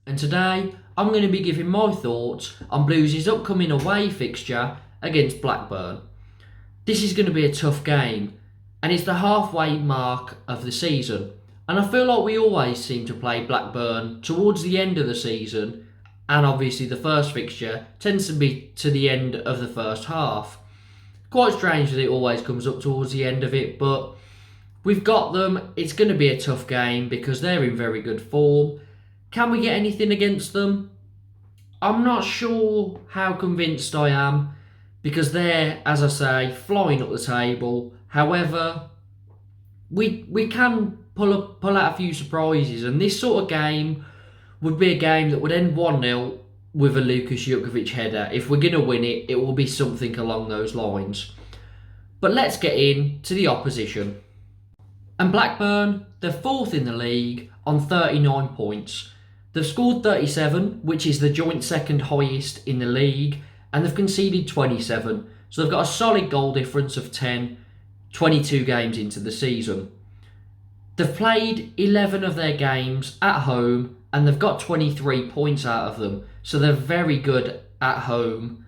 and today I'm going to be giving my thoughts on Blues' upcoming away fixture against Blackburn. This is going to be a tough game, and it's the halfway mark of the season, and I feel like we always seem to play Blackburn towards the end of the season, and obviously the first fixture tends to be to the end of the first half. Quite strange that it always comes up towards the end of it, but we've got them. It's going to be a tough game because they're in very good form. Can we get anything against them? I'm not sure how convinced I am because they're, as I say, flying up the table. However, we can pull out a few surprises, and this sort of game would be a game that would end 1-0 with a Lukas Jukovic header. If we're going to win it, it will be something along those lines. But let's get into the opposition. And Blackburn, they're fourth in the league on 39 points. They've scored 37, which is the joint second highest in the league, and they've conceded 27. So they've got a solid goal difference of 10, 22 games into the season. They've played 11 of their games at home, and they've got 23 points out of them. So they're very good at home.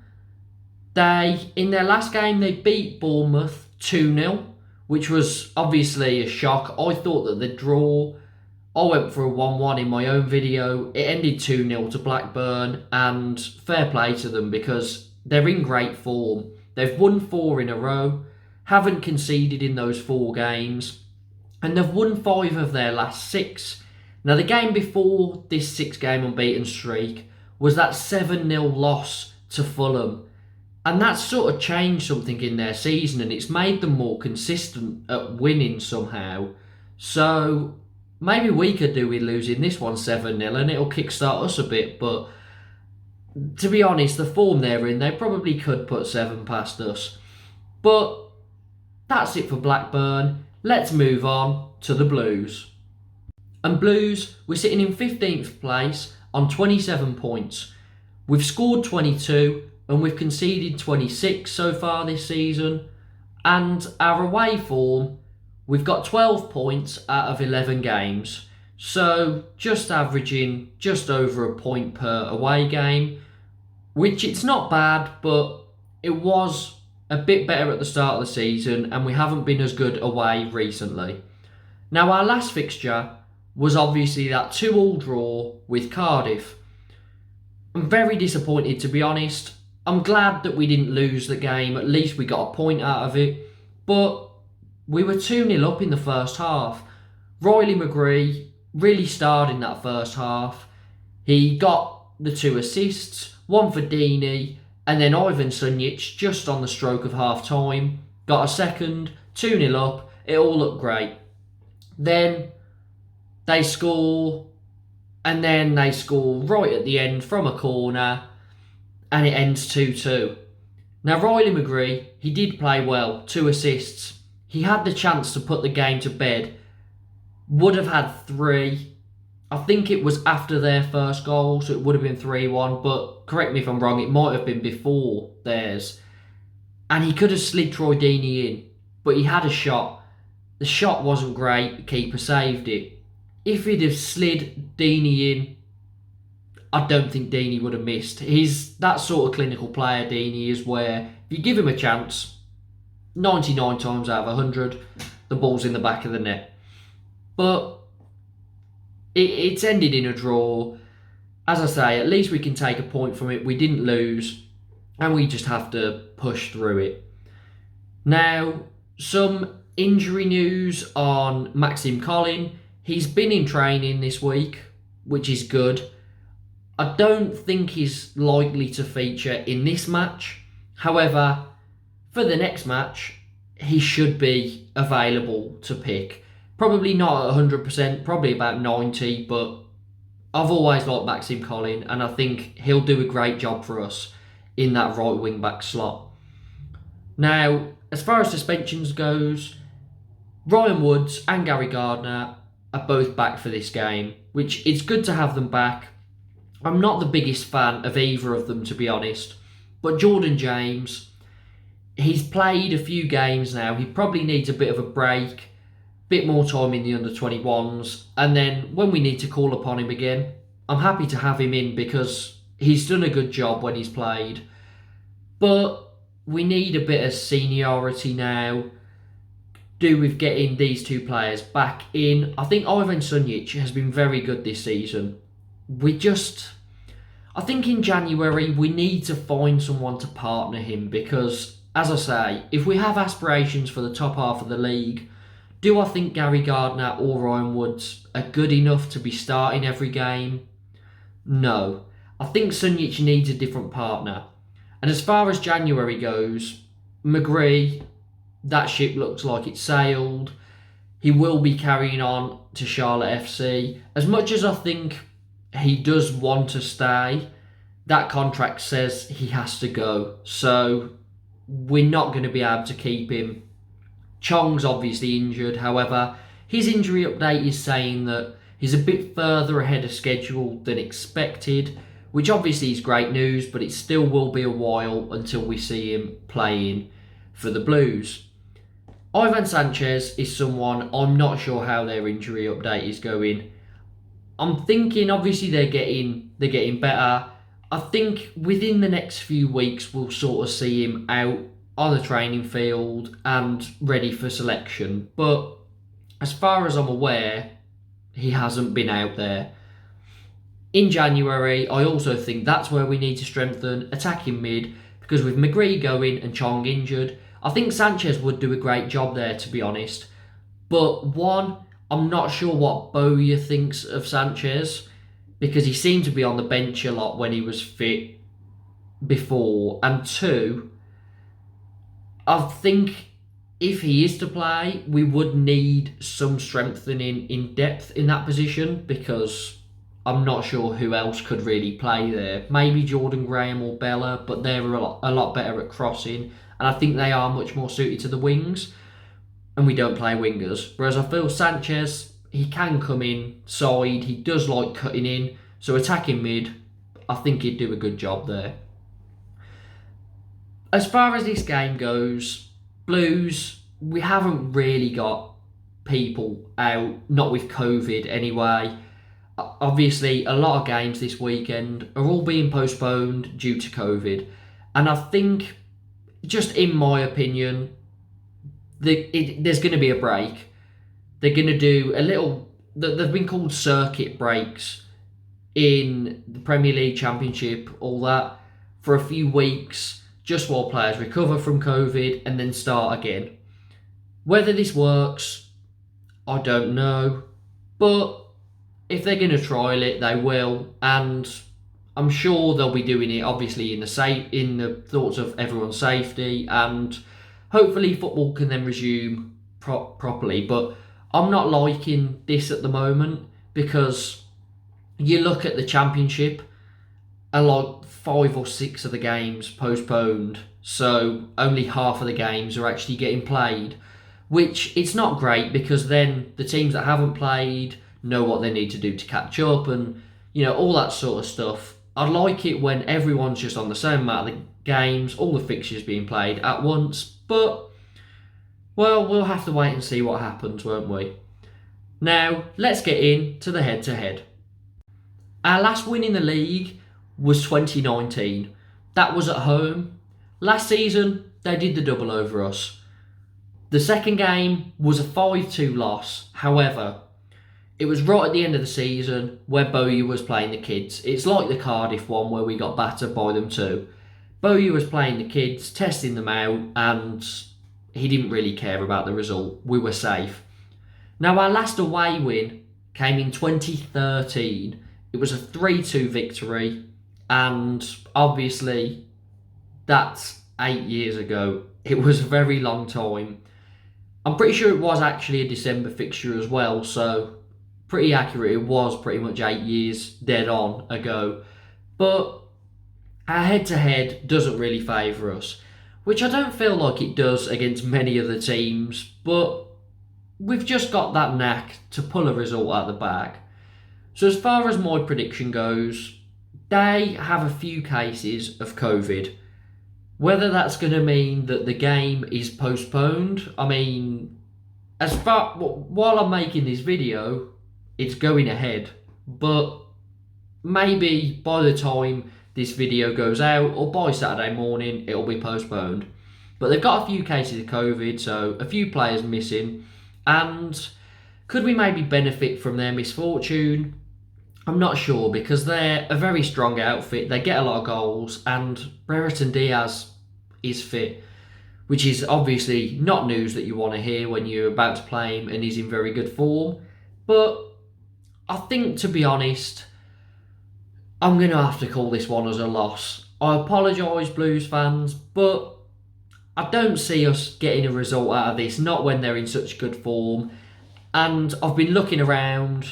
In their last game, they beat Bournemouth 2-0, which was obviously a shock. I thought that the draw, I went for a 1-1 in my own video. It ended 2-0 to Blackburn, and fair play to them because they're in great form. They've won 4 in a row, haven't conceded in those 4 games, and they've won 5 of their last 6. Now, the game before this 6-game unbeaten streak was that 7-0 loss to Fulham. And that's sort of changed something in their season, and it's made them more consistent at winning somehow. So maybe we could do with losing this one 7-0 and it'll kickstart us a bit. But to be honest, the form they're in, they probably could put 7 past us. But that's it for Blackburn. Let's move on to the Blues. And Blues, we're sitting in 15th place on 27 points. We've scored 22 and we've conceded 26 so far this season. And our away form, we've got 12 points out of 11 games. So just averaging just over a point per away game, which it's not bad, but it was a bit better at the start of the season and we haven't been as good away recently. Now, our last fixture was obviously that 2-2 draw with Cardiff. I'm very disappointed, to be honest. I'm glad that we didn't lose the game. At least we got a point out of it. But we were 2-0 up in the first half. Riley McGree really starred in that first half. He got the 2 assists, one for Deeney, and then Ivan Sunjic, just on the stroke of half-time, got a second, 2-0 up. It all looked great. Then they score, and then they score right at the end from a corner, and it ends 2-2. Now, Riley McGree, he did play well, 2 assists. He had the chance to put the game to bed, would have had 3. I think it was after their first goal, so it would have been 3-1, but correct me if I'm wrong, it might have been before theirs. And he could have slid Troy Deeney in, but he had a shot. The shot wasn't great, the keeper saved it. If he'd have slid Deeney in, I don't think Deeney would have missed. He's that sort of clinical player, Deeney is, where if you give him a chance, 99 times out of 100, the ball's in the back of the net. But it's ended in a draw. As I say, at least we can take a point from it. We didn't lose, and we just have to push through it. Now, some injury news on Maxime Collin. He's been in training this week, which is good. I don't think he's likely to feature in this match. However, for the next match, he should be available to pick. Probably not at 100%, probably about 90%, but I've always liked Maxime Collin, and I think he'll do a great job for us in that right wing back slot. Now, as far as suspensions goes, Ryan Woods and Gary Gardner are both back for this game, which it's good to have them back. I'm not the biggest fan of either of them, to be honest, but Jordan James, he's played a few games now. He probably needs a bit of a break, bit more time in the under-21s, and then when we need to call upon him again, I'm happy to have him in because he's done a good job when he's played. But we need a bit of seniority now. Do with getting these two players back in. I think Ivan Sunjic has been very good this season. I think in January we need to find someone to partner him because, as I say, if we have aspirations for the top half of the league, do I think Gary Gardner or Ryan Woods are good enough to be starting every game? No. I think Sunjic needs a different partner. And as far as January goes, McGree, that ship looks like it's sailed. He will be carrying on to Charlotte FC. As much as I think he does want to stay, that contract says he has to go. So we're not going to be able to keep him. Chong's obviously injured. However, his injury update is saying that he's a bit further ahead of schedule than expected, which obviously is great news, but it still will be a while until we see him playing for the Blues. Ivan Sanchez is someone I'm not sure how their injury update is going. I'm thinking obviously they're getting better. I think within the next few weeks we'll sort of see him out on the training field and ready for selection. But as far as I'm aware, he hasn't been out there. In January, I also think that's where we need to strengthen attacking mid, because with McGree going and Chong injured, I think Sanchez would do a great job there, to be honest. But one, I'm not sure what Bowyer thinks of Sanchez, because he seemed to be on the bench a lot when he was fit before. And two, I think if he is to play, we would need some strengthening in depth in that position, because I'm not sure who else could really play there. Maybe Jordan Graham or Bella, but they're a lot better at crossing, and I think they are much more suited to the wings, and we don't play wingers. Whereas I feel Sanchez, he can come inside, he does like cutting in, so attacking mid, I think he'd do a good job there. As far as this game goes, Blues, we haven't really got people out, not with COVID anyway. Obviously, a lot of games this weekend are all being postponed due to COVID. And I think, just in my opinion, there's going to be a break. They're going to do a little... They've been called circuit breaks in the Premier League, Championship, all that, for a few weeks, just while players recover from COVID and then start again. Whether this works, I don't know. But if they're going to trial it, they will, and I'm sure they'll be doing it obviously in the thoughts of everyone's safety, and hopefully football can then resume properly. But I'm not liking this at the moment, because you look at the Championship and like 5 or 6 of the games postponed, so only half of the games are actually getting played, which it's not great, because then the teams that haven't played know what they need to do to catch up, and all that sort of stuff. I like it when everyone's just on the same amount of the games, all the fixtures being played at once, but well, we'll have to wait and see what happens, won't we? Now, let's get into the head-to-head. Our last win in the league was 2019. That was at home. Last season, they did the double over us. The second game was a 5-2 loss. However, it was right at the end of the season where Bowyer was playing the kids. It's like the Cardiff one where we got battered by them too. Bowyer was playing the kids, testing them out, and he didn't really care about the result. We were safe. Now, our last away win came in 2013. It was a 3-2 victory, and obviously that's 8 years ago. It was a very long time. I'm pretty sure it was actually a December fixture as well, so pretty accurate. It was pretty much 8 years dead on ago. But our head-to-head doesn't really favour us, which I don't feel like it does against many other teams, but we've just got that knack to pull a result out of the bag. So as far as my prediction goes, they have a few cases of COVID. Whether that's going to mean that the game is postponed, I mean, while I'm making this video, it's going ahead, but maybe by the time this video goes out, or by Saturday morning, it'll be postponed. But they've got a few cases of COVID, so a few players missing. And could we maybe benefit from their misfortune? I'm not sure, because they're a very strong outfit. They get a lot of goals, and Brereton Diaz is fit, which is obviously not news that you want to hear when you're about to play him and he's in very good form. But I think, to be honest, I'm going to have to call this one as a loss. I apologise, Blues fans, but I don't see us getting a result out of this, not when they're in such good form. And I've been looking around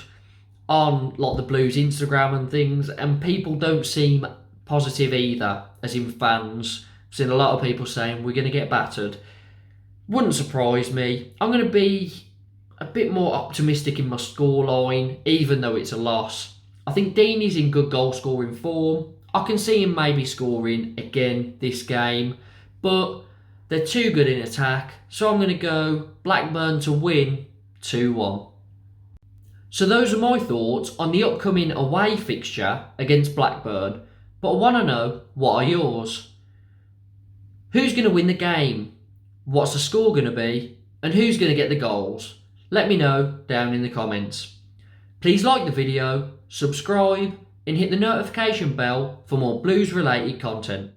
on like the Blues Instagram and things, and people don't seem positive either, as in fans. I've seen a lot of people saying we're going to get battered. Wouldn't surprise me. I'm going to be a bit more optimistic in my scoreline, even though it's a loss. I think Deeney's in good goal scoring form. I can see him maybe scoring again this game, but they're too good in attack, so I'm going to go Blackburn to win 2-1. So those are my thoughts on the upcoming away fixture against Blackburn, but I want to know, what are yours? Who's going to win the game? What's the score going to be? And who's going to get the goals? Let me know down in the comments. Please like the video, subscribe, and hit the notification bell for more Blues related content.